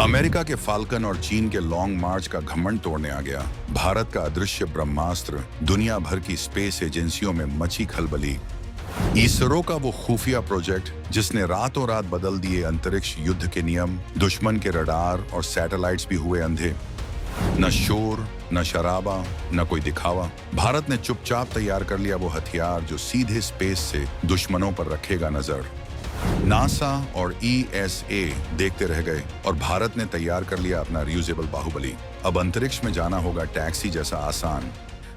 America के falcon और चीन के लॉन्ग मार्च का घमंड तोड़ने आ गया। भारत का अदृश्य ब्रह्मास्त्र, दुनिया भर की स्पेस एजेंसियों में मची खलबली। इसरो का वो खुफिया प्रोजेक्ट जिसने रातों रात बदल दिए अंतरिक्ष युद्ध के नियम, दुश्मन के रडार और सैटेलाइट्स भी हुए अंधे। न शोर, न शराबा, न कोई दिखावा। भारत ने चुपचाप तैयार कर लिया वो हथियार जो सीधे स्पेस से दुश्मनों पर रखेगा नजर। नासा और ईएसए देखते रह गए और भारत ने तैयार कर लिया अपना रियूजेबल बाहुबली। अब अंतरिक्ष में जाना होगा टैक्सी जैसा आसान।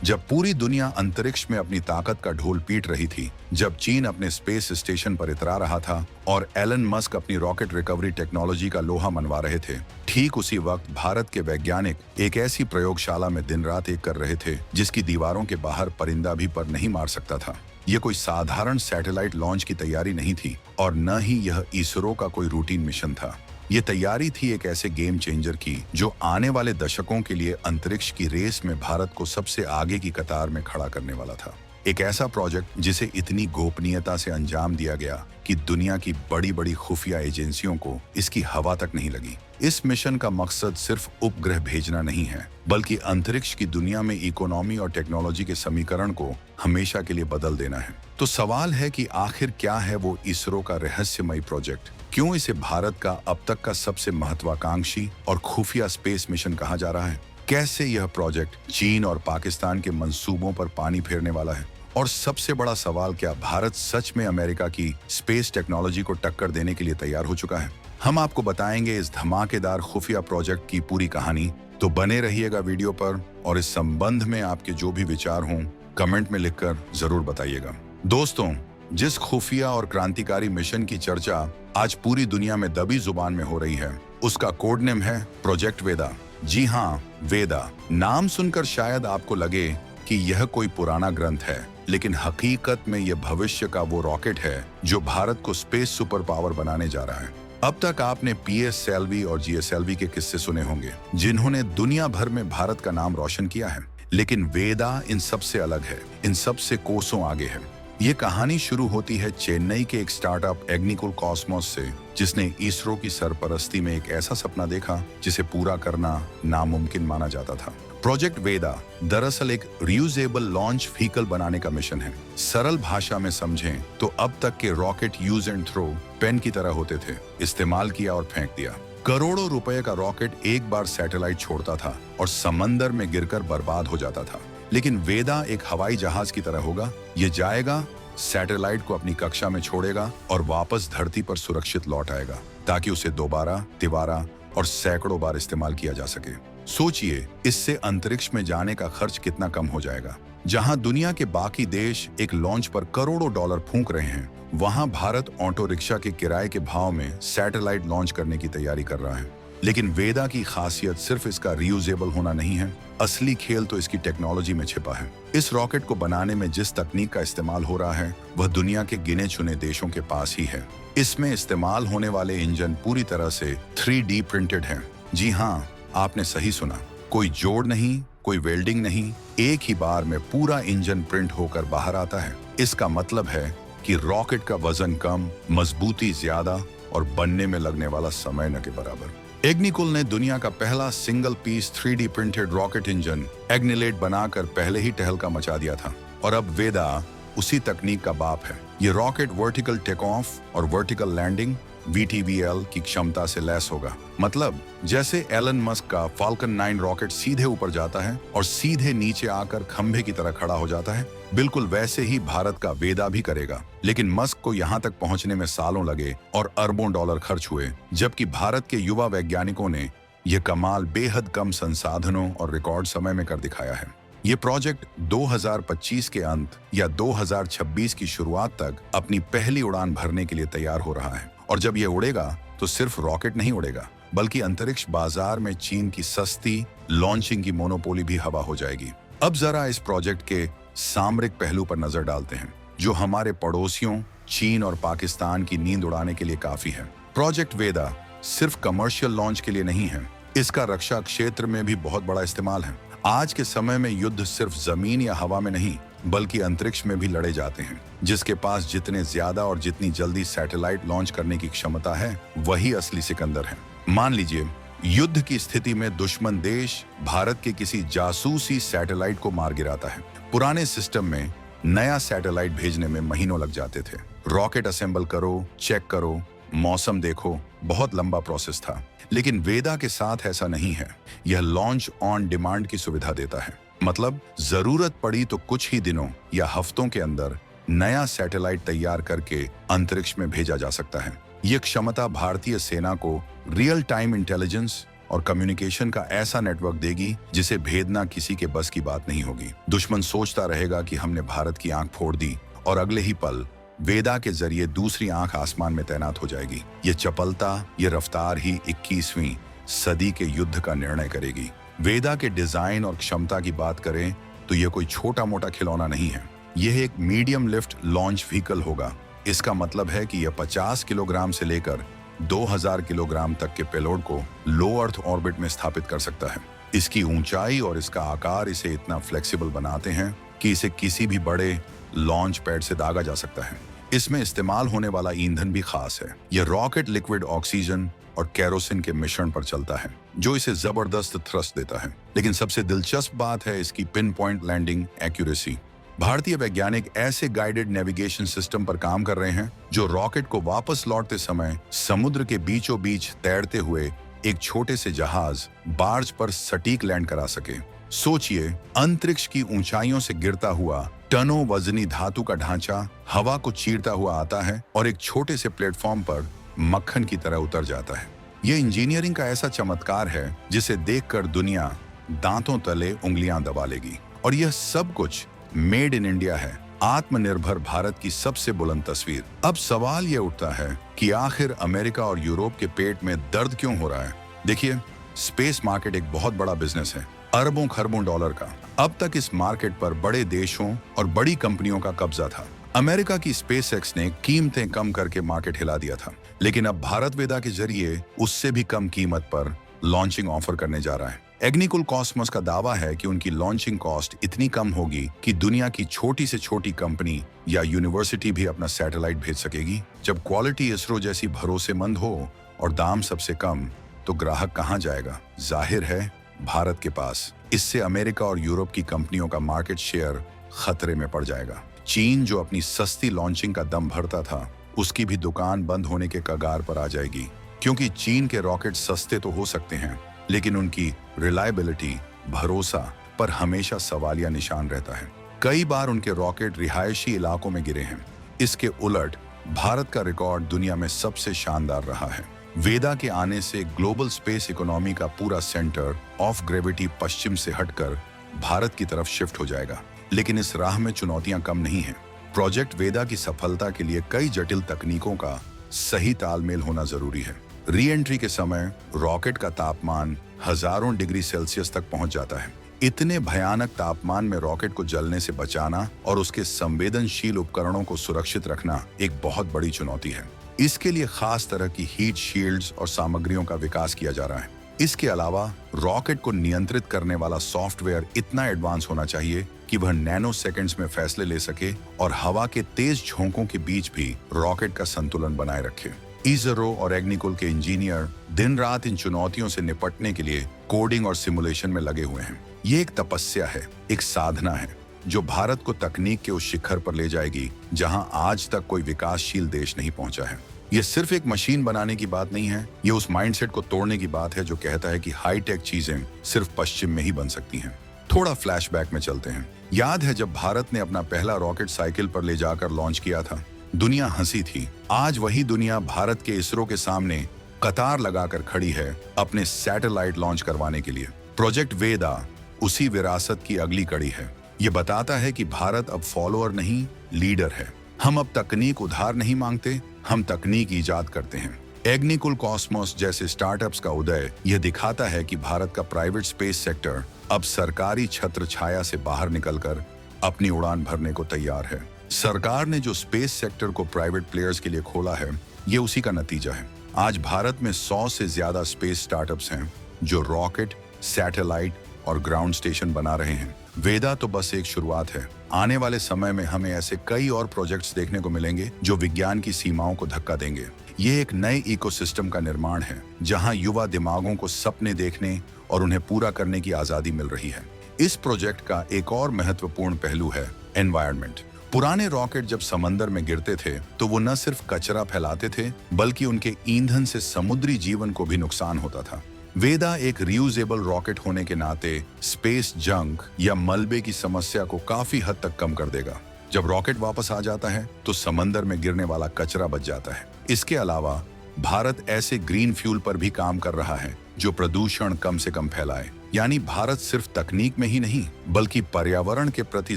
जब पूरी दुनिया अंतरिक्ष में अपनी ताकत का ढोल पीट रही थी, जब चीन अपने स्पेस स्टेशन पर इतरा रहा था और एलन मस्क अपनी रॉकेट रिकवरी टेक्नोलॉजी का लोहा मनवा रहे थे, ठीक उसी वक्त भारत के वैज्ञानिक एक ऐसी प्रयोगशाला में दिन रात एक कर रहे थे जिसकी दीवारों के बाहर परिंदा भी पर नहीं मार सकता था। ये कोई साधारण सैटेलाइट लॉन्च की तैयारी नहीं थी और न ही यह इसरो का कोई रूटीन मिशन था। ये तैयारी थी एक ऐसे गेम चेंजर की जो आने वाले दशकों के लिए अंतरिक्ष की रेस में भारत को सबसे आगे की कतार में खड़ा करने वाला था। एक ऐसा प्रोजेक्ट जिसे इतनी गोपनीयता से अंजाम दिया गया कि दुनिया की बड़ी बड़ी खुफिया एजेंसियों को इसकी हवा तक नहीं लगी। इस मिशन का मकसद सिर्फ उपग्रह भेजना नहीं है, बल्कि अंतरिक्ष की दुनिया में इकोनॉमी और टेक्नोलॉजी के समीकरण को हमेशा के लिए बदल देना है। तो सवाल है कि आखिर क्या है वो इसरो का रहस्यमयी प्रोजेक्ट? क्यों इसे भारत का अब तक का सबसे महत्वाकांक्षी और खुफिया स्पेस मिशन कहा जा रहा है? कैसे यह प्रोजेक्ट चीन और पाकिस्तान के मंसूबों पर पानी फेरने वाला है? और सबसे बड़ा सवाल, क्या भारत सच में अमेरिका की स्पेस टेक्नोलॉजी को टक्कर देने के लिए तैयार हो चुका है? हम आपको बताएंगे इस धमाकेदार खुफिया प्रोजेक्ट की पूरी कहानी। तो बने रहिएगा वीडियो पर और इस संबंध में आपके जो भी विचार हों कमेंट में लिखकर जरूर बताइएगा। दोस्तों, जिस खुफिया और क्रांतिकारी मिशन की चर्चा आज पूरी दुनिया में दबी जुबान में हो रही है, उसका कोड नेम है प्रोजेक्ट वेदा। जी हाँ, वेदा। नाम सुनकर शायद आपको लगे कि यह कोई पुराना ग्रंथ है, लेकिन हकीकत में यह भविष्य का वो रॉकेट है जो भारत को स्पेस सुपर पावर बनाने जा रहा है। अब तक आपने पीएसएलवी और जीएसएलवी के किस्से सुने होंगे, जिन्होंने दुनिया भर में भारत का नाम रोशन किया है, लेकिन वेदा इन सबसे अलग है, इन सबसे कोसों आगे है। ये कहानी शुरू होती है चेन्नई के एक स्टार्टअप एग्निकुल कॉस्मोस से, जिसने इसरो की सरपरस्ती में एक ऐसा सपना देखा जिसे पूरा करना नामुमकिन माना जाता था। प्रोजेक्ट वेदा दरअसल एक रियूजेबल लॉन्च व्हीकल बनाने का मिशन है। सरल भाषा में समझें तो अब तक के rocket use and throw pen की तरह होते थे, इस्तेमाल किया और फेंक दिया। करोड़ों रुपए का रॉकेट एक बार सैटेलाइट छोड़ता था और समंदर में गिरकर बर्बाद हो जाता था। लेकिन वेदा एक हवाई जहाज की तरह होगा। ये जाएगा, सैटेलाइट को अपनी कक्षा में छोड़ेगा और वापस धरती पर सुरक्षित लौट आएगा, ताकि उसे दोबारा, तिबारा और सैकड़ों बार इस्तेमाल किया जा सके। सोचिए, इससे अंतरिक्ष में जाने का खर्च कितना कम हो जाएगा। जहां दुनिया के बाकी देश एक लॉन्च पर करोड़ों डॉलर फूंक रहे हैं, वहां भारत ऑटो रिक्शा के किराए के भाव में सैटेलाइट लॉन्च करने की तैयारी कर रहा है। लेकिन वेदा की खासियत सिर्फ इसका रियूजेबल होना नहीं है, असली खेल तो इसकी टेक्नोलॉजी में छिपा है। इस रॉकेट को बनाने में जिस तकनीक का इस्तेमाल हो रहा है, वह दुनिया के गिने चुने देशों के पास ही है। इसमें इस्तेमाल होने वाले इंजन पूरी तरह से 3D प्रिंटेड हैं। जी हाँ, आपने सही सुना। कोई जोड़ नहीं, कोई वेल्डिंग नहीं, एक ही बार में पूरा इंजन प्रिंट होकर बाहर आता है। इसका मतलब है कि रॉकेट का वजन कम, मजबूती ज्यादा और बनने में लगने वाला समय न के बराबर। एग्निकुल ने दुनिया का पहला single piece 3D printed rocket engine Agnilet बनाकर पहले ही टहलका मचा दिया था, और अब वेदा उसी तकनीक का बाप है। ये रॉकेट वर्टिकल टेक ऑफ और वर्टिकल लैंडिंग VTVL की क्षमता से लैस होगा। मतलब जैसे एलन मस्क का फाल्कन 9 रॉकेट सीधे ऊपर जाता है और सीधे नीचे आकर खंभे की तरह खड़ा हो जाता है, बिल्कुल वैसे ही भारत का वेदा भी करेगा। लेकिन मस्क को यहाँ तक पहुँचने में सालों लगे और अरबों डॉलर खर्च हुए, जबकि भारत के युवा वैज्ञानिकों ने यह कमाल बेहद कम संसाधनों और रिकॉर्ड समय में कर दिखाया है। ये प्रोजेक्ट 2025 के अंत या 2026 की शुरुआत तक अपनी पहली उड़ान भरने के लिए तैयार हो रहा है। और जब ये उड़ेगा तो सिर्फ रॉकेट नहीं उड़ेगा, बल्कि अंतरिक्ष बाजार में चीन की सस्ती लॉन्चिंग की मोनोपोली भी हवा हो जाएगी। अब जरा इस प्रोजेक्ट के सामरिक पहलू पर नजर डालते हैं, जो हमारे पड़ोसियों चीन और पाकिस्तान की नींद उड़ाने के लिए काफी है। प्रोजेक्ट वेदा सिर्फ कमर्शियल लॉन्च के लिए नहीं है, इसका रक्षा क्षेत्र में भी बहुत बड़ा इस्तेमाल है। आज के समय में युद्ध सिर्फ जमीन या हवा में नहीं, बल्कि अंतरिक्ष में भी लड़े जाते हैं। जिसके पास जितने ज्यादा और जितनी जल्दी सैटेलाइट लॉन्च करने की क्षमता है, वही असली सिकंदर है। मान लीजिए युद्ध की स्थिति में दुश्मन देश भारत के किसी जासूसी सैटेलाइट को मार गिराता है। पुराने सिस्टम में नया सैटेलाइट भेजने में महीनों लग जाते थे। रॉकेट असेंबल करो, चेक करो, मौसम देखो, बहुत लंबा प्रोसेस था। लेकिन वेदा के साथ ऐसा नहीं है। यह लॉन्च ऑन डिमांड की सुविधा देता है। मतलब जरूरत पड़ी तो कुछ ही दिनों या हफ्तों के अंदर नया सैटेलाइट तैयार करके अंतरिक्ष में भेजा जा सकता है। यह क्षमता भारतीय सेना को रियल टाइम इंटेलिजेंस और कम्युनिकेशन का ऐसा नेटवर्क देगी जिसे भेदना किसी के बस की बात नहीं होगी। दुश्मन सोचता रहेगा कि हमने भारत की आंख फोड़ दी और अगले ही पल वेदा के जरिए दूसरी आंख आसमान में तैनात हो जाएगी। ये चपलता, ये रफ्तार ही 21वीं सदी के युद्ध का निर्णय करेगी। वेदा के डिजाइन और क्षमता की बात करें तो यह कोई छोटा मोटा खिलौना नहीं है। यह एक मीडियम लिफ्ट लॉन्च व्हीकल होगा। इसका मतलब है कि यह 50 किलोग्राम से लेकर 2000 किलोग्राम तक के पेलोड को लो अर्थ ऑर्बिट में स्थापित कर सकता है। इसकी ऊंचाई और इसका आकार इसे इतना फ्लेक्सिबल बनाते हैं कि इसे किसी भी बड़े लॉन्च पैड से दागा जा सकता है। इसमें इस्तेमाल होने वाला ईंधन भी खास है। यह रॉकेट लिक्विड ऑक्सीजन और केरोसिन के मिश्रण पर चलता है, जो इसे जबरदस्त थ्रस्ट देता है। लेकिन सबसे दिलचस्प बात है इसकी पिन पॉइंट लैंडिंग एक्यूरेसी। भारतीय वैज्ञानिक ऐसे गाइडेड नेविगेशन सिस्टम पर काम कर रहे हैं जो रॉकेट को वापस लौटते समय समुद्र के बीचों बीच तैरते हुए एक छोटे से जहाज बार्ज पर सटीक लैंड करा सके। सोचिए, अंतरिक्ष की ऊंचाइयों से गिरता हुआ टनों वजनी धातु का ढांचा हवा को चीरता हुआ आता है और एक छोटे से प्लेटफॉर्म पर मक्खन की तरह उतर जाता है। यह इंजीनियरिंग का ऐसा चमत्कार है जिसे देखकर दुनिया दांतों तले उंगलियां दबा लेगी। और यह सब कुछ मेड इन इंडिया है, आत्मनिर्भर भारत की सबसे बुलंद तस्वीर। अब सवाल यह उठता है कि आखिर अमेरिका और यूरोप के पेट में दर्द क्यों हो रहा है। देखिए, स्पेस मार्केट एक बहुत बड़ा बिजनेस है, अरबों खरबों डॉलर का। अब तक इस मार्केट पर बड़े देशों और बड़ी कंपनियों का कब्जा था। अमेरिका की स्पेसएक्स ने कीमतें कम करके मार्केट हिला दिया था, लेकिन अब भारत वेदा के जरिए उससे भी कम कीमत पर लॉन्चिंग ऑफर करने जा रहा है। एग्निकुल कॉस्मोस का दावा है कि उनकी लॉन्चिंग कॉस्ट इतनी कम होगी कि दुनिया की छोटी से छोटी कंपनी या यूनिवर्सिटी भी अपना सैटेलाइट भेज सकेगी। जब क्वालिटी इसरो जैसी भरोसेमंद हो और दाम सबसे कम, तो ग्राहक कहां जाएगा? जाहिर है, भारत के पास। इससे अमेरिका और यूरोप की कंपनियों का मार्केट शेयर खतरे में पड़ जाएगा। चीन, जो अपनी सस्ती लॉन्चिंग का दम भरता था, उसकी भी दुकान बंद होने के कगार पर आ जाएगी। क्योंकि चीन के रॉकेट सस्ते तो हो सकते हैं, लेकिन उनकी रिलायबिलिटी, भरोसा पर हमेशा सवालिया निशान रहता है। कई बार उनके रॉकेट रिहायशी इलाकों में गिरे हैं। इसके उलट भारत का रिकॉर्ड दुनिया में सबसे शानदार रहा है। वेदा के आने से ग्लोबल स्पेस इकोनॉमी का पूरा सेंटर ऑफ ग्रेविटी पश्चिम से हटकर भारत की तरफ शिफ्ट हो जाएगा। लेकिन इस राह में चुनौतियां कम नहीं हैं। प्रोजेक्ट वेदा की सफलता के लिए कई जटिल तकनीकों का सही तालमेल होना जरूरी है। री एंट्री के समय रॉकेट का तापमान हजारों डिग्री सेल्सियस तक पहुंच जाता है। इतने भयानक तापमान में रॉकेट को जलने से बचाना और उसके संवेदनशील उपकरणों को सुरक्षित रखना एक बहुत बड़ी चुनौती है। इसके लिए खास तरह की हीट शील्ड्स और सामग्रियों का विकास किया जा रहा है। इसके अलावा रॉकेट को नियंत्रित करने वाला सॉफ्टवेयर इतना एडवांस होना चाहिए कि वह नैनो सेकंड्स में फैसले ले सके और हवा के तेज झोंकों के बीच भी रॉकेट का संतुलन बनाए रखे। इसरो और एग्निकुल के इंजीनियर दिन रात इन चुनौतियों से निपटने के लिए कोडिंग और सिमुलेशन में लगे हुए हैं। ये एक तपस्या है, एक साधना है, जो भारत को तकनीक के उस शिखर पर ले जाएगी जहां आज तक कोई विकासशील देश नहीं पहुंचा है। यह सिर्फ एक मशीन बनाने की बात नहीं है, ये उस माइंडसेट को तोड़ने की बात है जो कहता है कि हाईटेक चीजें सिर्फ पश्चिम में ही बन सकती हैं। थोड़ा फ्लैशबैक में चलते हैं। याद है जब भारत ने अपना पहला रॉकेट साइकिल पर ले जाकर लॉन्च किया था? दुनिया हंसी थी। आज वही दुनिया भारत के इसरो के सामने कतार लगाकर खड़ी है अपने सैटेलाइट लॉन्च करवाने के लिए। प्रोजेक्ट वेदा उसी विरासत की अगली कड़ी है। ये बताता है कि भारत अब फॉलोअर नहीं, लीडर है। हम अब तकनीक उधार नहीं मांगते, हम तकनीक ईजाद करते हैं। एग्निकुल कॉस्मोस जैसे स्टार्टअप्स का उदय यह दिखाता है कि भारत का प्राइवेट स्पेस सेक्टर अब सरकारी छत्र छाया से बाहर निकलकर अपनी उड़ान भरने को तैयार है। सरकार ने जो स्पेस सेक्टर को प्राइवेट प्लेयर्स के लिए खोला है, ये उसी का नतीजा है। आज भारत में 100 से ज्यादा स्पेस स्टार्टअप्स हैं जो रॉकेट, सैटेलाइट और ग्राउंड स्टेशन बना रहे हैं। वेदा तो बस एक शुरुआत है। आने वाले समय में हमें ऐसे कई और प्रोजेक्ट्स देखने को मिलेंगे जो विज्ञान की सीमाओं को धक्का देंगे। ये एक नए इकोसिस्टम का निर्माण है जहां युवा दिमागों को सपने देखने और उन्हें पूरा करने की आजादी मिल रही है। इस प्रोजेक्ट का एक और महत्वपूर्ण पहलू है एनवायरनमेंट। पुराने रॉकेट जब समंदर में गिरते थे तो वो न सिर्फ कचरा फैलाते थे बल्कि उनके ईंधन से समुद्री जीवन को भी नुकसान होता था। वेदा एक रियूजेबल रॉकेट होने के नाते स्पेस जंक या मलबे की समस्या को काफी हद तक कम कर देगा। जब रॉकेट वापस आ जाता है तो समंदर में गिरने वाला कचरा बच जाता है। इसके अलावा भारत ऐसे ग्रीन फ्यूल पर भी काम कर रहा है जो प्रदूषण कम से कम फैलाए। यानी भारत सिर्फ तकनीक में ही नहीं बल्कि पर्यावरण के प्रति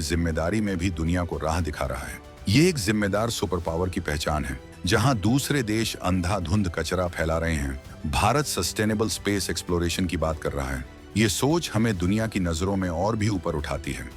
जिम्मेदारी में भी दुनिया को राह दिखा रहा है। ये एक जिम्मेदार सुपर पावर की पहचान है। जहां दूसरे देश अंधाधुंध कचरा फैला रहे हैं, भारत सस्टेनेबल स्पेस एक्सप्लोरेशन की बात कर रहा है। ये सोच हमें दुनिया की नजरों में और भी ऊपर उठाती है।